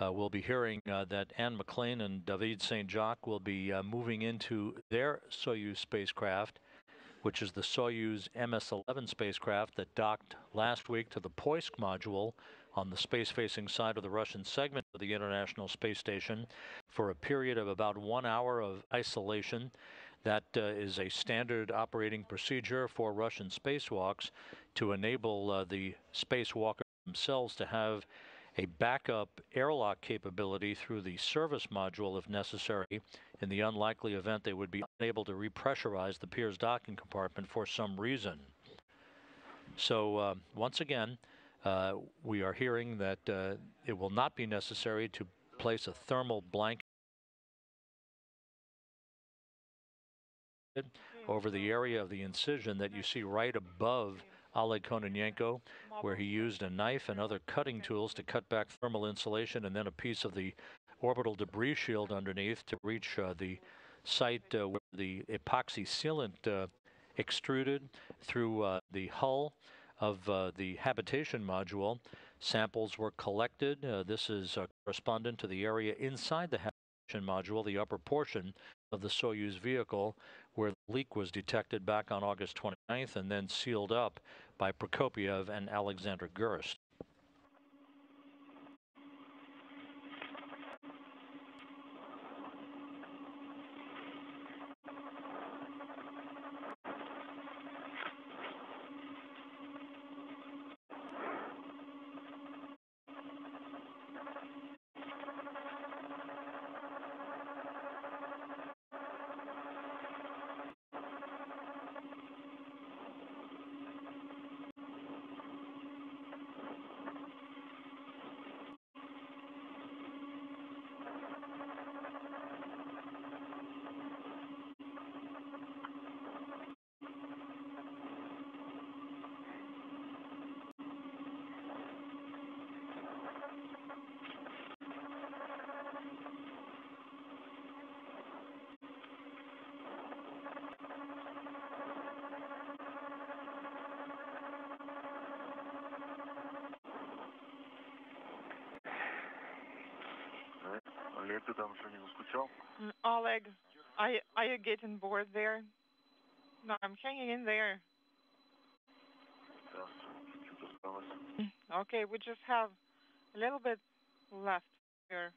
we'll be hearing that Anne McLean and David St. Jacques will be moving into their Soyuz spacecraft, which is the Soyuz MS-11 spacecraft that docked last week to the Poisk module on the space-facing side of the Russian segment of the International Space Station for a period of about 1 hour of isolation. That is a standard operating procedure for Russian spacewalks to enable the spacewalkers themselves to have a backup airlock capability through the service module if necessary in the unlikely event they would be unable to repressurize the Pirs docking compartment for some reason. So once again, we are hearing that it will not be necessary to place a thermal blanket over the area of the incision that you see right above Oleg Kononenko, where he used a knife and other cutting tools to cut back thermal insulation and then a piece of the orbital debris shield underneath to reach the site where the epoxy sealant extruded through the hull of the habitation module. Samples were collected. This is correspondent to the area inside the habitation module, the upper portion of the Soyuz vehicle, where the leak was detected back on August 29th and then sealed up by Prokopiev and Alexander Gerst. Олег, ты там что, не заскучал? Oleg, are you getting bored there? No, I'm hanging in there. Да, чуть осталось. Okay, we just have a little bit left here.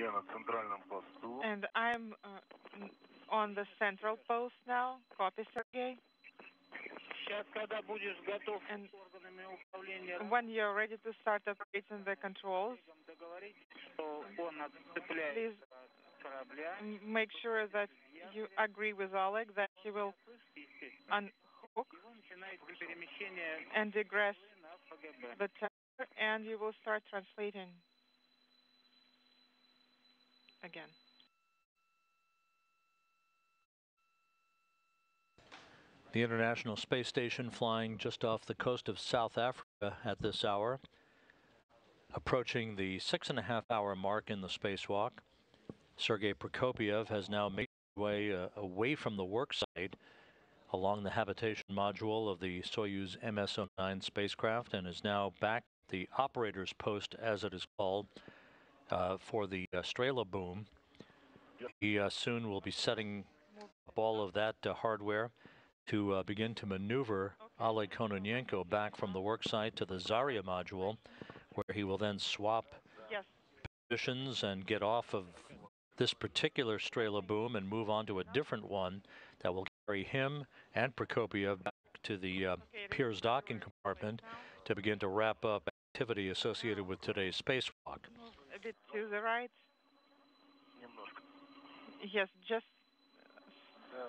Я на центральном посту. And I'm on the central post now. Copy, Sergey. And when you're ready to start operating the controls, please make sure that you agree with Oleg that he will unhook and degress the tether, and you will start translating again. The International Space Station flying just off the coast of South Africa at this hour, approaching the 6.5-hour mark in the spacewalk. Sergei Prokopyev has now made his way away from the work site along the habitation module of the Soyuz MS-09 spacecraft and is now back at the operator's post, as it is called, for the Strela boom. He soon will be setting up all of that hardware to begin to maneuver Oleg Kononenko back from the work site to the Zarya module, where he will then swap positions and get off of this particular Strela boom and move on to a different one that will carry him and Prokopyev back to the Piers docking compartment to begin to wrap up activity associated with today's spacewalk. A bit to the right. Yes, just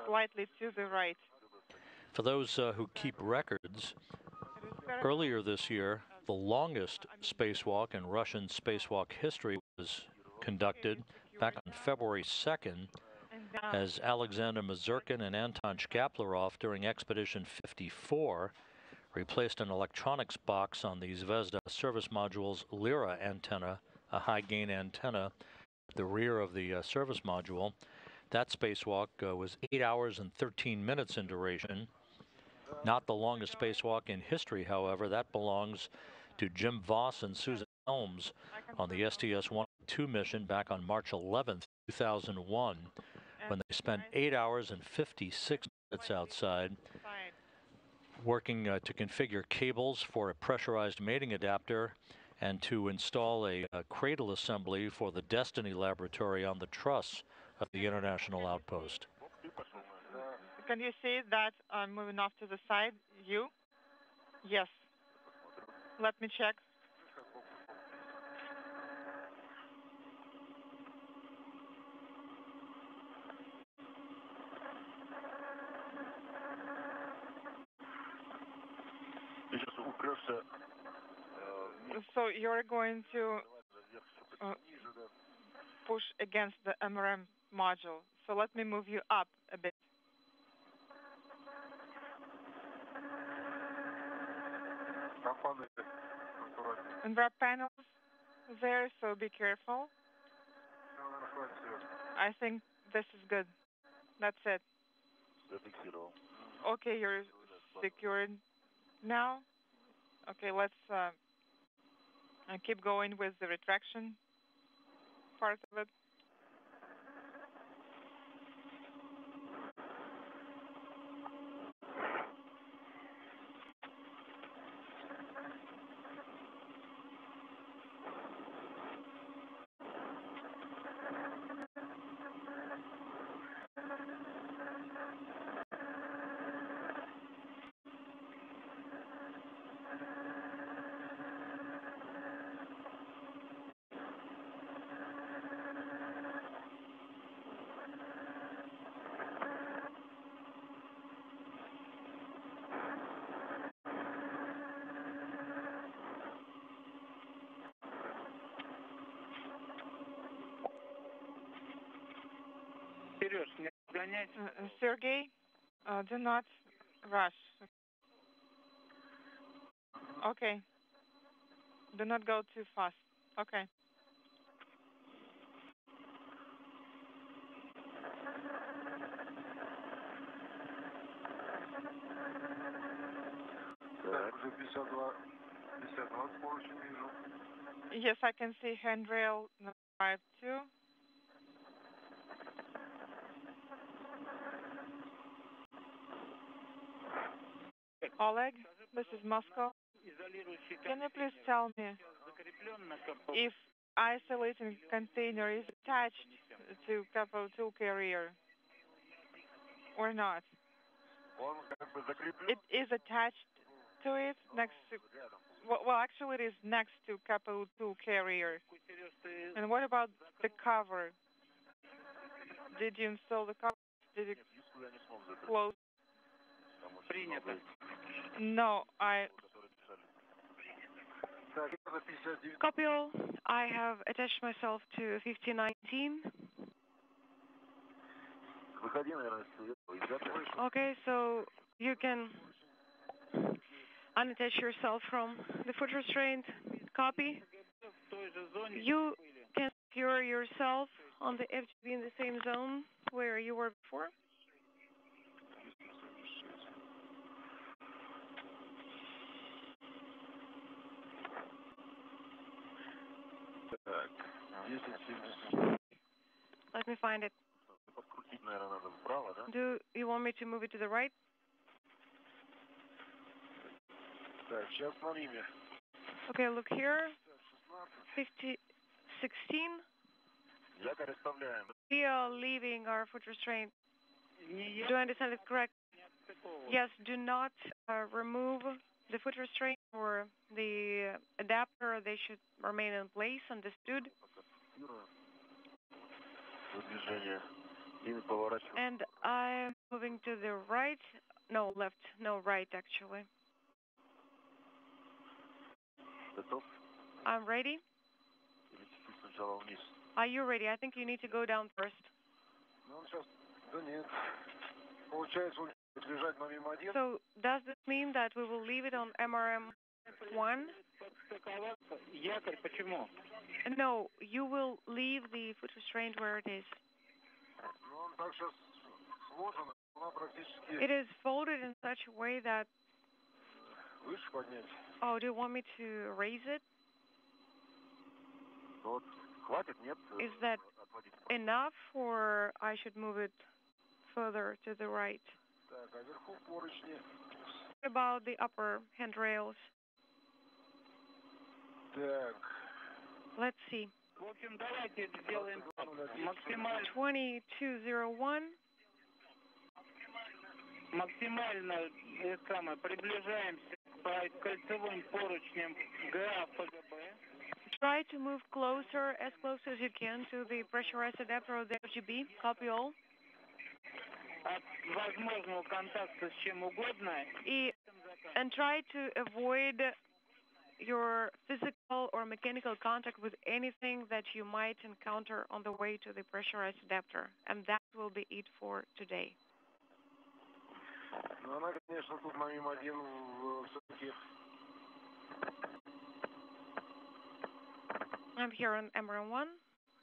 slightly to the right. For those who keep records, earlier this year, the longest spacewalk in Russian spacewalk history was conducted back on February 2nd as Alexander Mazurkin and Anton Shkaplerov during Expedition 54 replaced an electronics box on the Zvezda service module's Lyra antenna, a high-gain antenna at the rear of the service module. That spacewalk was 8 hours and 13 minutes in duration. Not the longest spacewalk in history, however. That belongs to Jim Voss and Susan Helms on the STS-102 mission back on March 11th, 2001, when they spent 8 hours and 56 minutes outside working to configure cables for a pressurized mating adapter and to install a cradle assembly for the Destiny laboratory on the truss of the International Outpost. Can you see that I'm moving off to the side? You? Yes. Let me check. So you're going to push against the MRM module. So let me move you up a bit. And there are panels there, so be careful. I think this is good. That's it. Okay, you're secured now. Okay, let's keep going with the retraction part of it. Sergey, do not rush. Okay. Do not go too fast. Okay. Yes, I can see handrail number 5 too. Oleg, this is Moscow. Can you please tell me if isolating container is attached to couple tool carrier or not? Он как бы закреплен It is attached to it next to. рядом. Well, actually, it is next to couple tool carrier. And what about the cover? Did you install the cover? Did you Диску я не смог закрыть. close? Там очень много No, I. которые писали. Так, это 59. Copy all. I have attached myself to 5019. Выходи, наверное, с этого. Okay, so you can unattach yourself from the foot restraint. Copy. You can secure yourself on the FGB in the same zone where you were before. Так, 10-70. Let me find it. Подкрутить, наверное, надо вправо, да? Do you want me to move it to the right? Так, сейчас на лиме. Okay, look here. 16. 5016. Якорь оставляем. We are leaving our foot restraint. Do I understand it correct? Yes, do not remove the foot restraint or the adapter. They should remain in place. Understood? Фиксирую. Движение. И поворачиваю. And I'm moving to the right. No, left. No, right, actually. Готов? I'm ready. Или чуть-чуть сначала вниз? Are you ready? I think you need to go down first. Ну, он сейчас... Да нет. Получается, он будет лежать на мимо один. So, does this mean that we will leave it on MRM1? Якорь, почему? No, you will leave the foot restraint where it is. Ну, он так сейчас сложен, она практически It is folded in such a way that... выше поднять. Oh, do you want me to raise it? Вот, хватит, нет? Is that Отводить. enough, or I should move it further to the right? Так, а вверху поручни. What about the upper handrails? Так. Let's see. В общем, давайте сделаем максимально, 2201. максимально приближаемся по кольцевым поручням ГА ПГБ. Try to move closer, as close as you can, to the pressurized adapter of the FGB. Copy all. От возможного контакта с чем угодно. And try to avoid your physical or mechanical contact with anything that you might encounter on the way to the pressurized adapter. And that will be it for today. Ну, она, конечно, тут на мимо один все-таки. I'm here on MRM1.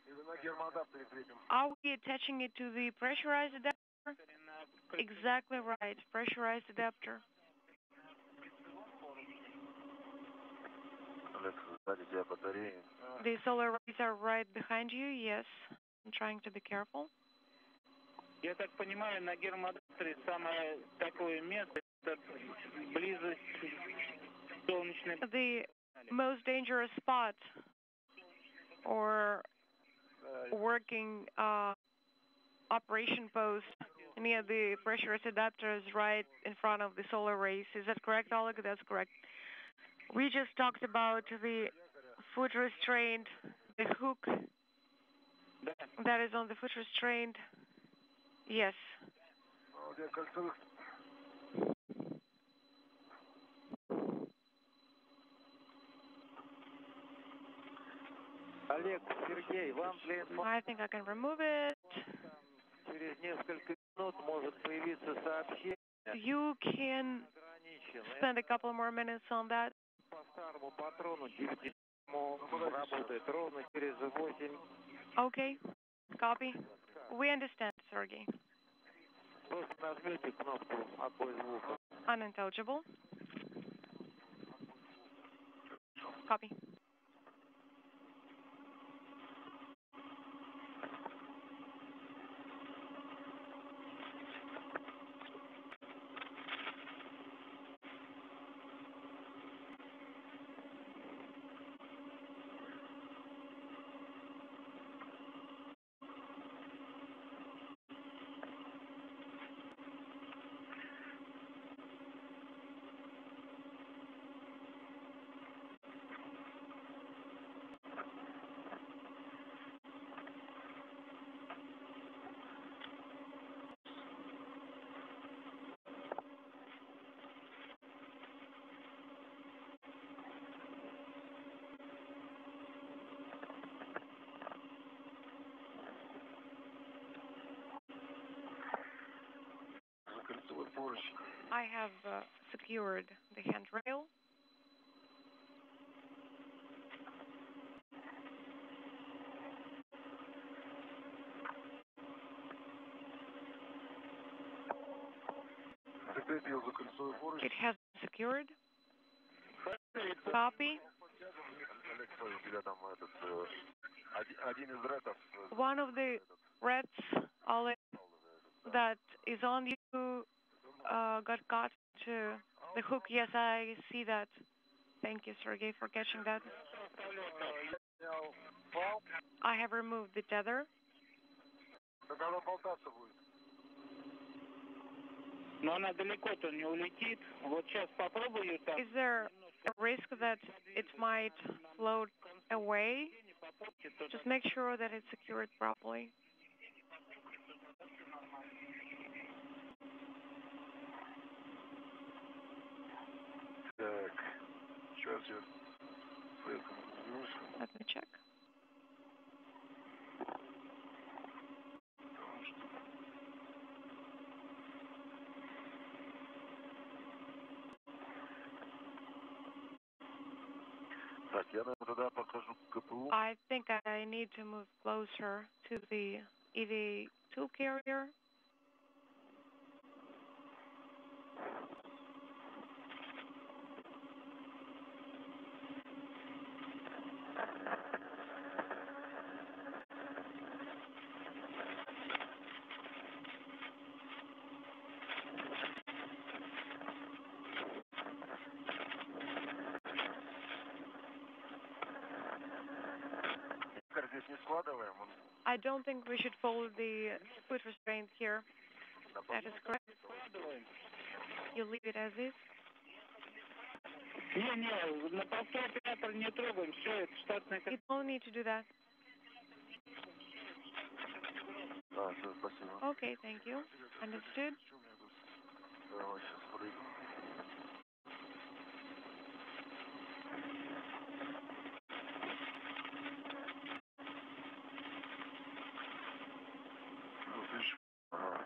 Или на гермоадаптере крепим. Are we attaching it to the pressurized adapter? Exactly right, pressurized adapter. Алекс, сзади тебя батареи. The solar rays are right behind you, yes. I'm trying to be careful. Я так понимаю, на гермоадаптере самое такое место, это близость солнечной... The most dangerous spot or working operation post near the pressurized adapter is right in front of the solar rays. Is that correct, Oleg? That's correct. We just talked about the foot restraint, the hook that is on the foot restraint. Yes. Для кольцевых. Олег, Сергей, вам для информации I think I can remove it. через несколько минут может появиться сообщение. You can spend a couple more minutes on that. По старому патрону 9 работает ровно через 8. Okay. Copy. We understand, Sergey. Просто нажмете кнопку «Отбой звука». Unintelligible. Copy. поручень. I have secured the handrail. Закрепил за кольцевой поручень. It has been secured. Copy. Алексей, у тебя там один из ретов. One of the reds, Oleg, that is on you got caught to the hook. Yes, I see that. Thank you, Sergey, for catching that. I have removed the tether. Когда он болтаться будет? Но она далеко-то не улетит. Вот сейчас попробую так. Is there a risk that it might float away? Just make sure that it's secured properly. Так, сейчас я поэтому вернусь. Let me check. Так, я, наверное, тогда покажу КПУ. I think I need to move closer to the EV2 carrier. Здесь не складываем, он I don't think we should follow the foot restraint here. That is correct. You leave it as is. Не, на посту оператор не трогаем. Все, это штатная... You don't need to do that. Все, спасибо. Okay, thank you. Understood. Давай, сейчас прыгну. Ну, ты ж... Ага.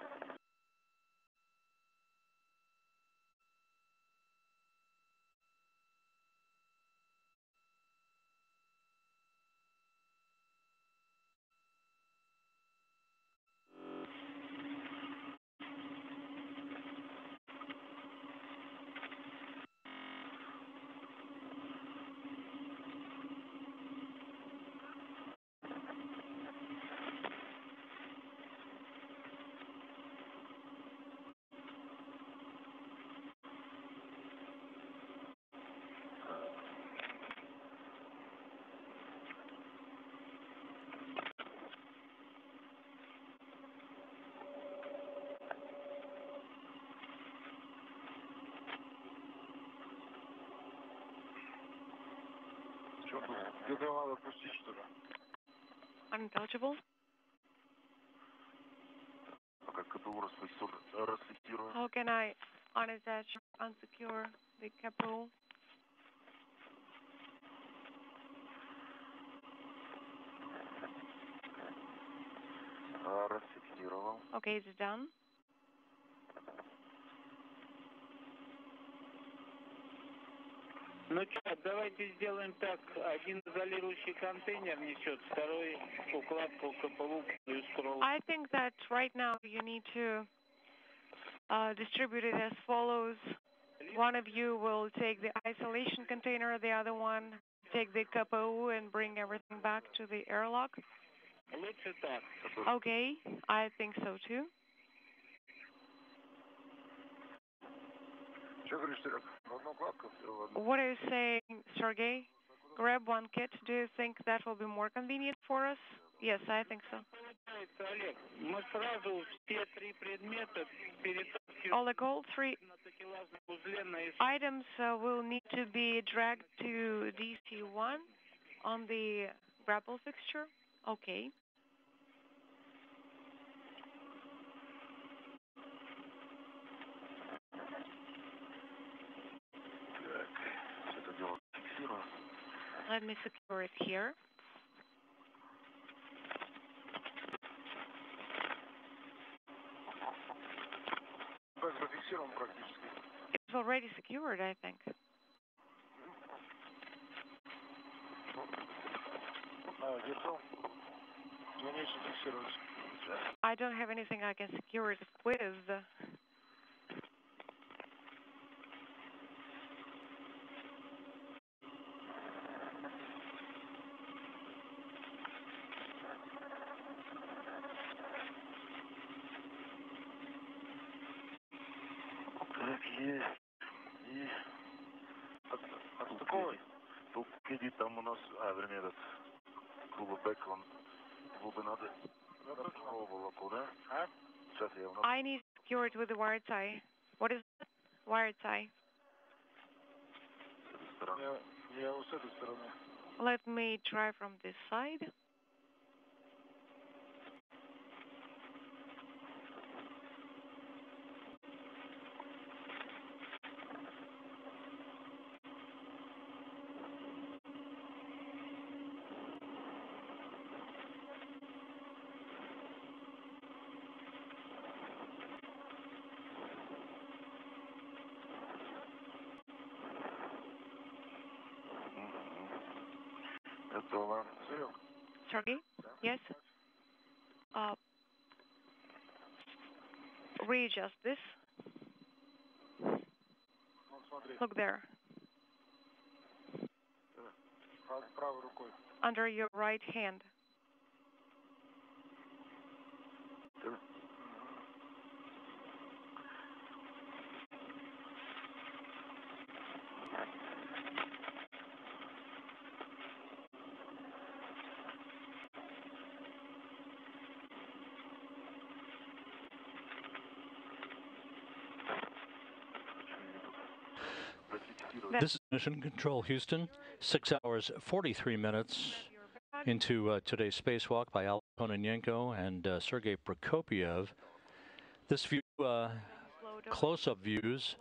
Что тут? Где-то надо пустить, что ли? Unintelligible. Пока КПУ расфиксирую. How can I unattach, unsecure the capo? Расфиксировал. Okay, it's done. Ну что, давайте сделаем так. Один изолирующий контейнер несет, второй укладку КПУ плюс скролл. I think that right now you need to distribute it as follows. One of you will take the isolation container, the other one take the capo and bring everything back to the airlock. Лучше так. Okay, I think so too. Что говоришь, Серег? Одну укладку? What are you saying, Sergey? Grab one kit. Do you think that will be more convenient for us? Yes, I think so. Получается, Олег, мы сразу все три предмета перетаскиваем Oleg, all three на такелажном узле на items will need to be dragged to DC1 on the grapple fixture. Okay. Так, это дело фиксирую. Let me secure it here. Так, зафиксирован. already secured, I think. Держал. Я не очень фиксируюсь. I don't have anything I can secure it with. Так, есть. Отстыковывай. Тут иди, там у нас, вернее, этот клубобек, он глубина до проволоку, да? Сейчас я у нас... I need to secure it with the wire tie. What is that? Wire tie. Я вот с этой стороны. Let me try from this side. Готово. Серег? Sergey? Yes? Readjust this. Ну, смотри. Look there. Правой рукой. Under your right hand. This is Mission Control Houston, 6 hours 43 minutes into today's spacewalk by Al Kononenko and Sergei Prokopyev. This view, close-up views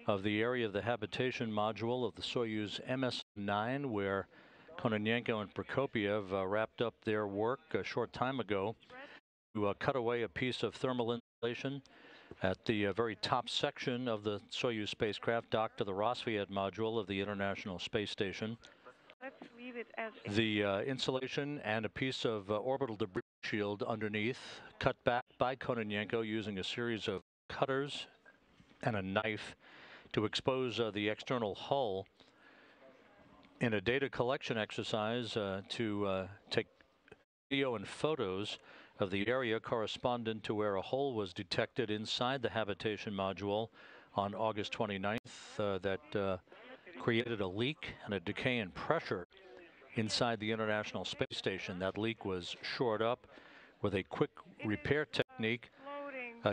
of the area of the habitation module of the Soyuz MS-9, where Kononenko and Prokopyev wrapped up their work a short time ago to cut away a piece of thermal insulation at the very top section of the Soyuz spacecraft docked to the Rassvet module of the International Space Station. Let's leave it as is. The insulation and a piece of orbital debris shield underneath, cut back by Kononenko using a series of cutters and a knife to expose the external hull in a data collection exercise to take video and photos of the area correspondent to where a hole was detected inside the habitation module on August 29th that created a leak and a decay in pressure inside the International Space Station. That leak was shored up with a quick repair technique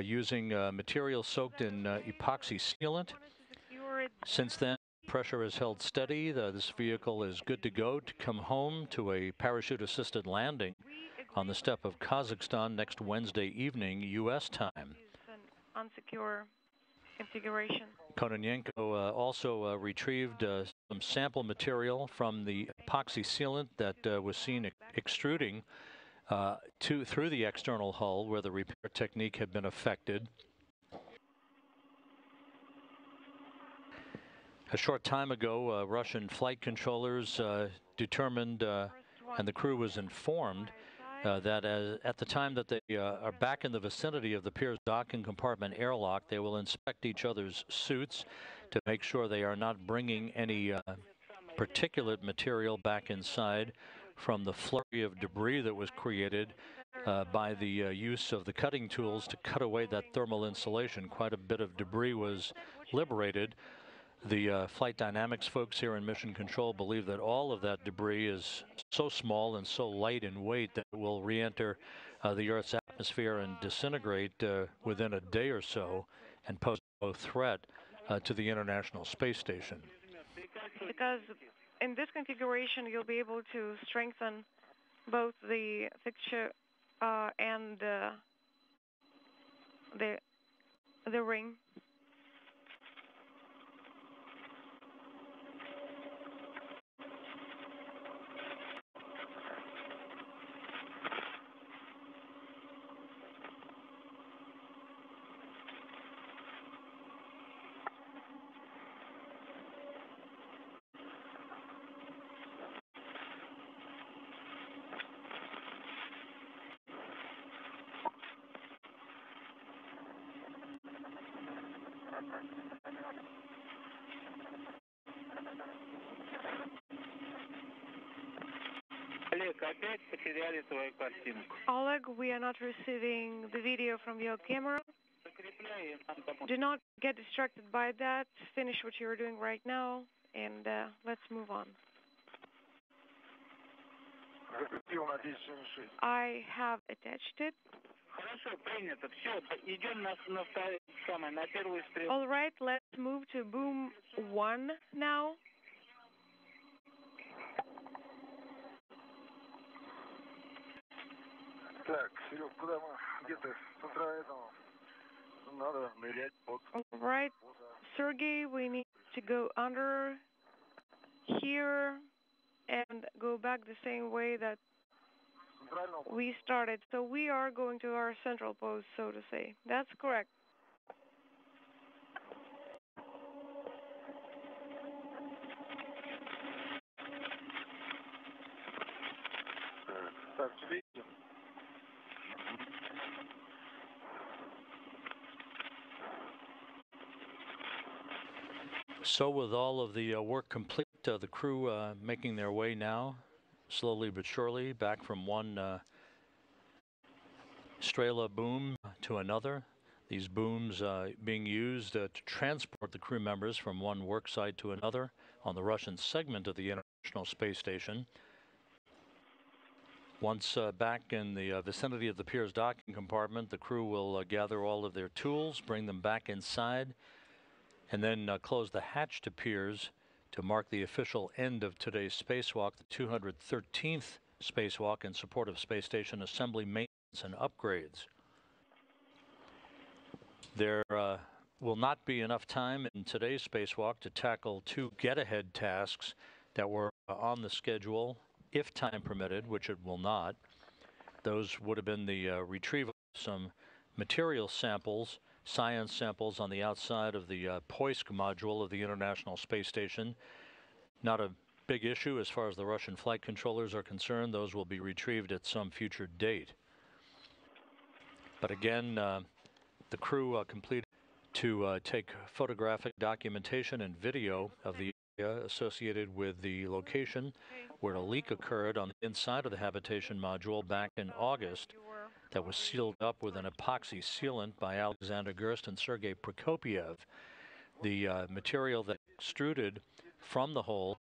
using material soaked in epoxy sealant. Since then, pressure has held steady. This vehicle is good to go to come home to a parachute-assisted landing on the steppe of Kazakhstan next Wednesday evening, U.S. time. An unsecure configuration. Kononenko also retrieved some sample material from the epoxy sealant that was seen extruding through the external hull where the repair technique had been affected. A short time ago, Russian flight controllers determined, and the crew was informed, that at the time that they are back in the vicinity of the Piers docking compartment airlock, they will inspect each other's suits to make sure they are not bringing any particulate material back inside from the flurry of debris that was created by the use of the cutting tools to cut away that thermal insulation. Quite a bit of debris was liberated. The flight dynamics folks here in Mission Control believe that all of that debris is so small and so light in weight that it will re-enter the Earth's atmosphere and disintegrate within a day or so and pose no threat to the International Space Station. Because in this configuration, you'll be able to strengthen both the fixture and the ring. опять потеряли твою картинку. Oleg, we are not receiving the video from your camera. Закрепляй, нам там Do not get distracted by that. Finish what you're doing right now, and let's move on. Закрепил на 1076. I have attached it. Хорошо, принято. Все, идем на первую стрелку. All right, let's move to boom 1 now. Так, Серег, куда мы? Где-то с утра этого. Надо нырять под. All right, Sergey, we need to go under here and go back the same way that we started. So we are going to our central post, so to say. That's correct. Так, тебе идем. So with all of the work complete, the crew making their way now, slowly but surely, back from one Strela boom to another. These booms being used to transport the crew members from one work site to another on the Russian segment of the International Space Station. Once back in the vicinity of the Piers docking compartment, the crew will gather all of their tools, bring them back inside, and then close the hatch to Piers to mark the official end of today's spacewalk, the 213th spacewalk in support of space station assembly, maintenance, and upgrades. There will not be enough time in today's spacewalk to tackle two get-ahead tasks that were on the schedule, if time permitted, which it will not. Those would have been the retrieval of some material samples, science samples on the outside of the Poisk module of the International Space Station. Not a big issue as far as the Russian flight controllers are concerned. Those will be retrieved at some future date. But again, the crew completed to take photographic documentation and video of the area associated with the location where a leak occurred on the inside of the habitation module back in August that was sealed up with an epoxy sealant by Alexander Gerst and Sergei Prokopiev. The material that extruded from the hole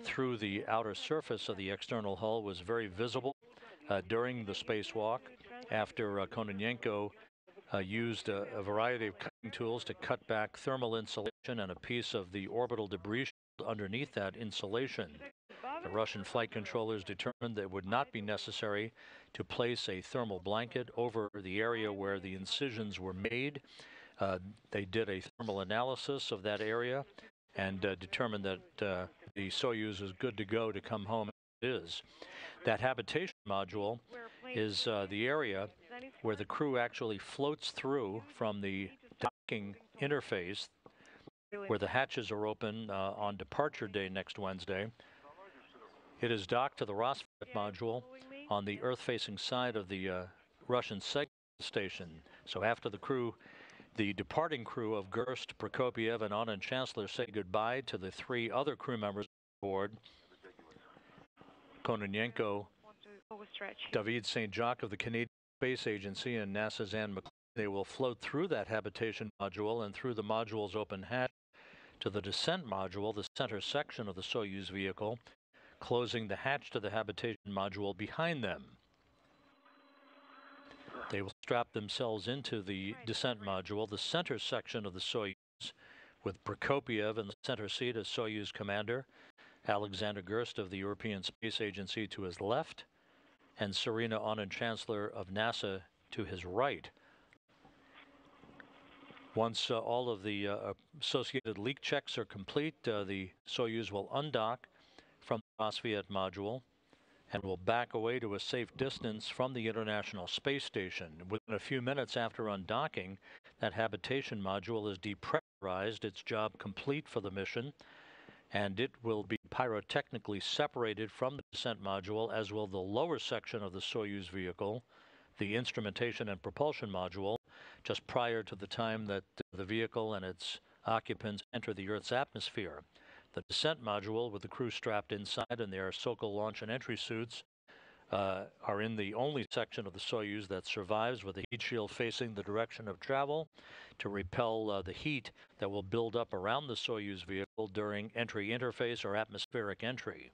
through the outer surface of the external hull was very visible during the spacewalk after Kononenko used a variety of cutting tools to cut back thermal insulation and a piece of the orbital debris shield underneath that insulation. The Russian flight controllers determined that it would not be necessary to place a thermal blanket over the area where the incisions were made. They did a thermal analysis of that area and determined that the Soyuz is good to go to come home. It is. That habitation module is the area where the crew actually floats through from the docking interface, where the hatches are open on departure day next Wednesday. It is docked to the Rosvet module on the Earth-facing side of the Russian segment station. So after the crew, the departing crew of Gerst, Prokopiev, and Anand Chancellor say goodbye to the three other crew members aboard, Kononenko, David St. Jacques of the Canadian Space Agency, and NASA's Anne McClain. They will float through that habitation module and through the module's open hatch to the descent module, the center section of the Soyuz vehicle, closing the hatch to the habitation module behind them. They will strap themselves into the descent module, the center section of the Soyuz, with Prokopiev in the center seat as Soyuz commander, Alexander Gerst of the European Space Agency to his left, and Serena Anand Chancellor of NASA to his right. Once all of the associated leak checks are complete, the Soyuz will undock from the Rosviet module and will back away to a safe distance from the International Space Station. Within a few minutes after undocking, that habitation module is depressurized, its job complete for the mission, and it will be pyrotechnically separated from the descent module, as will the lower section of the Soyuz vehicle, the instrumentation and propulsion module, just prior to the time that the vehicle and its occupants enter the Earth's atmosphere. The descent module, with the crew strapped inside in their Sokol launch and entry suits, are in the only section of the Soyuz that survives with a heat shield facing the direction of travel to repel the heat that will build up around the Soyuz vehicle during entry interface or atmospheric entry.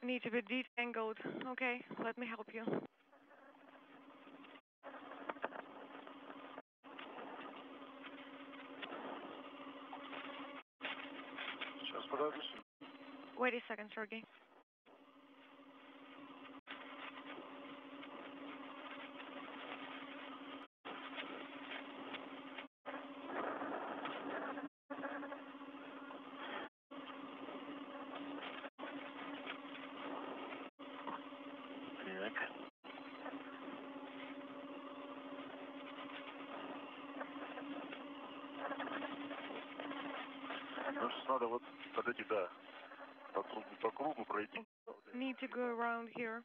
They need to be detangled. Okay, let me help you. Wait a second, Sergey. Надо вот подойти, да, по кругу пройти. Need to go around here.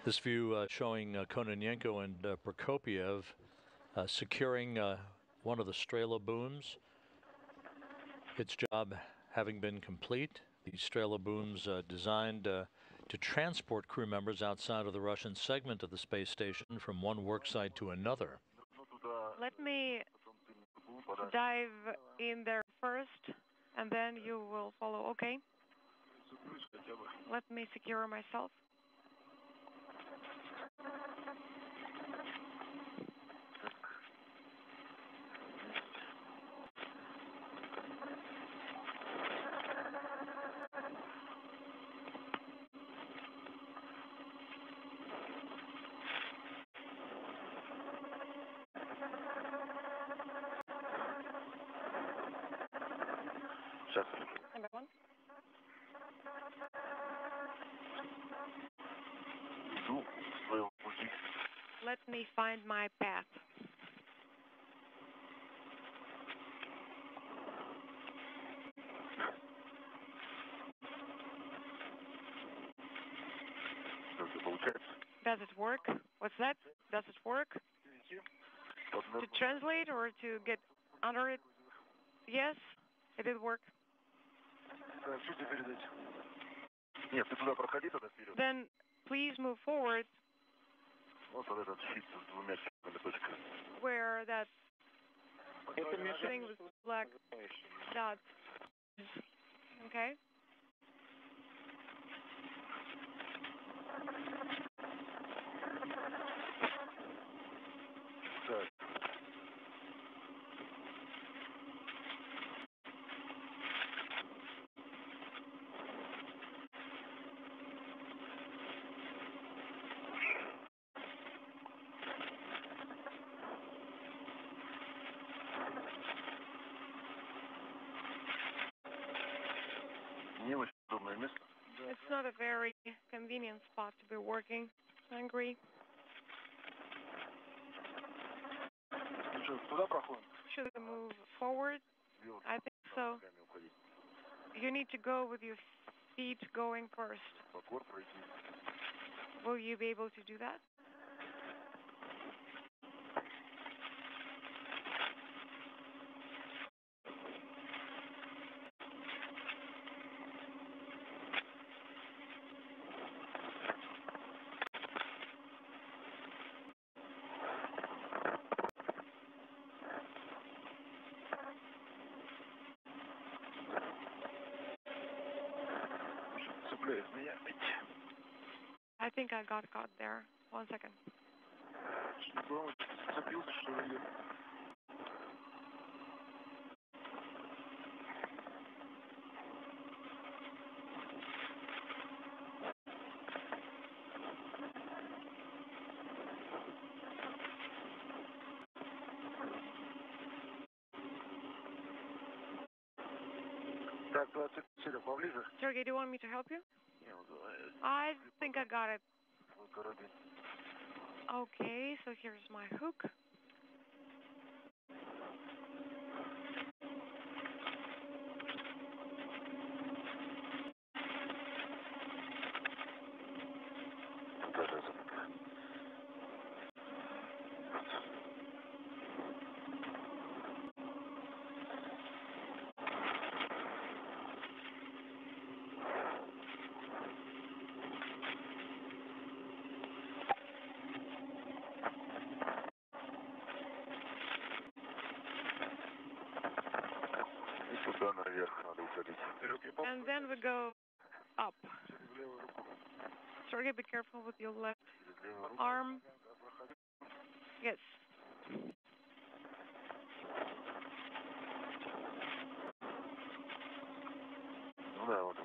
This view showing Kononenko and Prokopiev securing one of the Strela booms. Its job having been complete. The Strela booms designed to transport crew members outside of the Russian segment of the space station from one worksite to another. Let me dive in there first, and then you will follow, okay? Let me secure myself. Сейчас. Number one. Иду в своем пути. Let me find my path. Что это получается? Does it work? What's that? Does it work? To translate or to get under it? Yes, it did work. Что тебе передать? Нет, ты туда проходи тогда вперед. Then please move forward Вот этот щит с двумя черными точками. where that thing with black dots is. Okay? Так. Не очень удобное место. It's not a very convenient spot to be working. I agree. Ну что, туда проходим? Should we move forward? I think so. You need to go with your feet going first. Bakor пройти. Will you be able to do that? Цепляет меня. I think I got caught there. 1 second. Что-то он зацепился, что ли? Так, 27 поближе. Sergey, do you want me to help you? Не, вот, I think I got it. вот карабин. Okay, so here's my hook. Да, наверх надо уходить. And then we go up. Sergey, be careful with your left arm. Yes. Ну да, вот.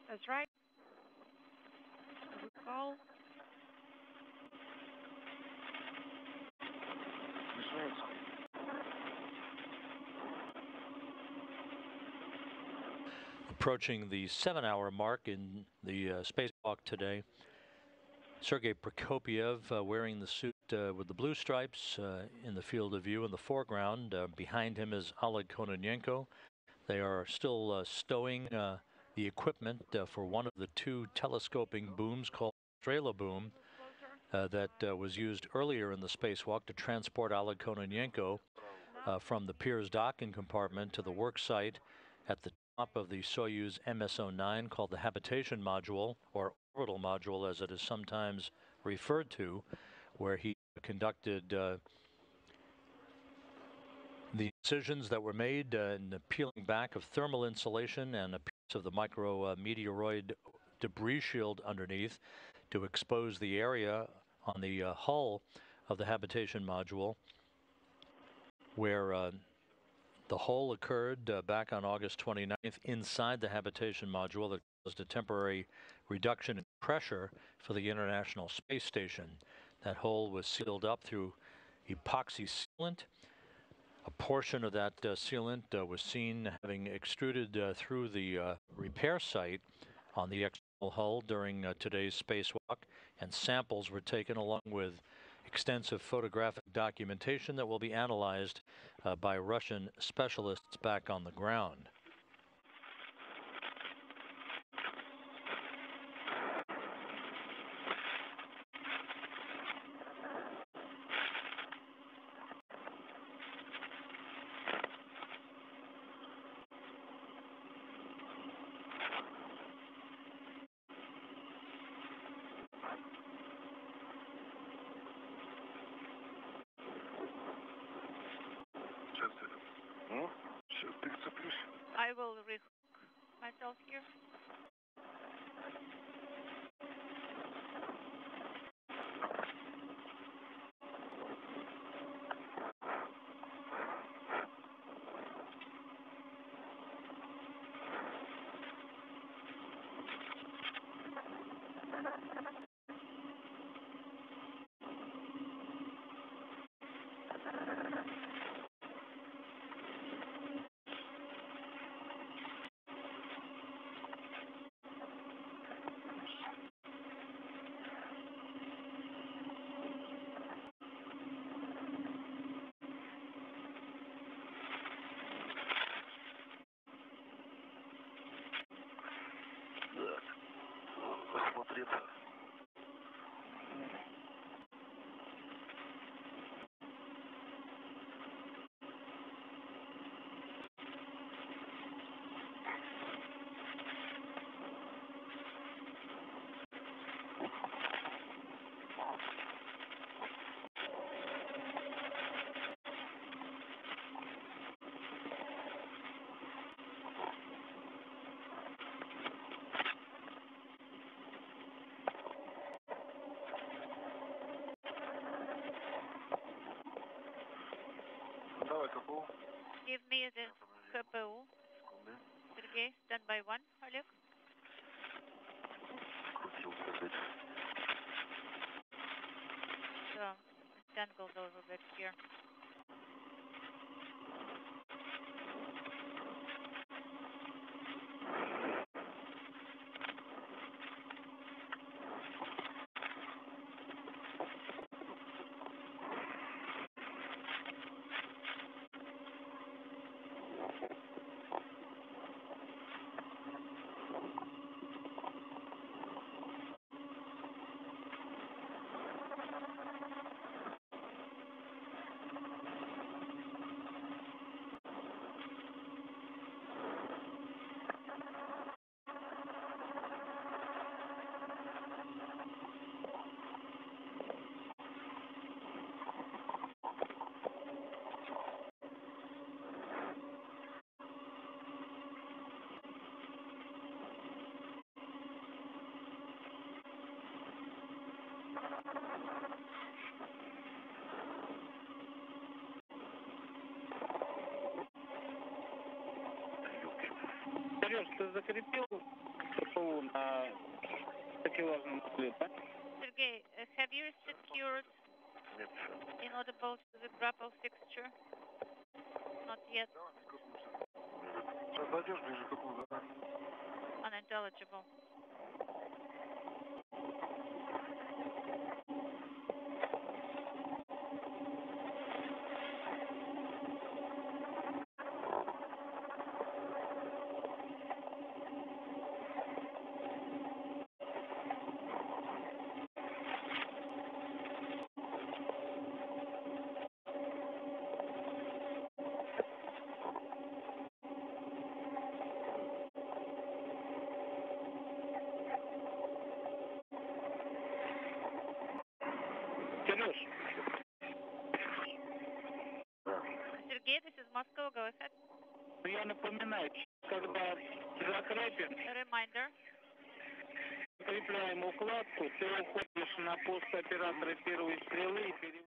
That's right. Good call. Approaching the 7-hour mark in the spacewalk today. Sergei Prokopiev wearing the suit with the blue stripes in the field of view in the foreground. Behind him is Oleg Kononenko. They are still stowing the equipment for one of the two telescoping booms called Strela boom that was used earlier in the spacewalk to transport Oleg Kononenko from the Pirs docking compartment to the work site at the top of the Soyuz MS-09 called the habitation module, or orbital module as it is sometimes referred to, where he conducted the incisions that were made in the peeling back of thermal insulation and a piece of the micrometeoroid debris shield underneath to expose the area on the hull of the habitation module where the hole occurred back on August 29th inside the habitation module that caused a temporary reduction in pressure for the International Space Station. That hole was sealed up through epoxy sealant. A portion of that sealant was seen having extruded through the repair site on the external hull during today's spacewalk, and samples were taken along with extensive photographic documentation that will be analyzed by Russian specialists back on the ground. I will rehook myself here. Осмотреться. Давай, КПУ. Give me the КПУ. Sergey, stand by one. Oleg. Крутил сказать. So, tangled a little bit here. Сереж, ты закрепил КПУ на такелажном узле, да? Sergey, have you secured Нет. inaudible to the grapple fixture? Not yet. Создадешь ближе какую задачу? Unintelligible. Сереж, Да. Sergey, this is Moscow. Go ahead. ну я напоминаю, когда закрепим, A reminder. закрепляем укладку, ты уходишь на пост оператора первой стрелы и переводишь.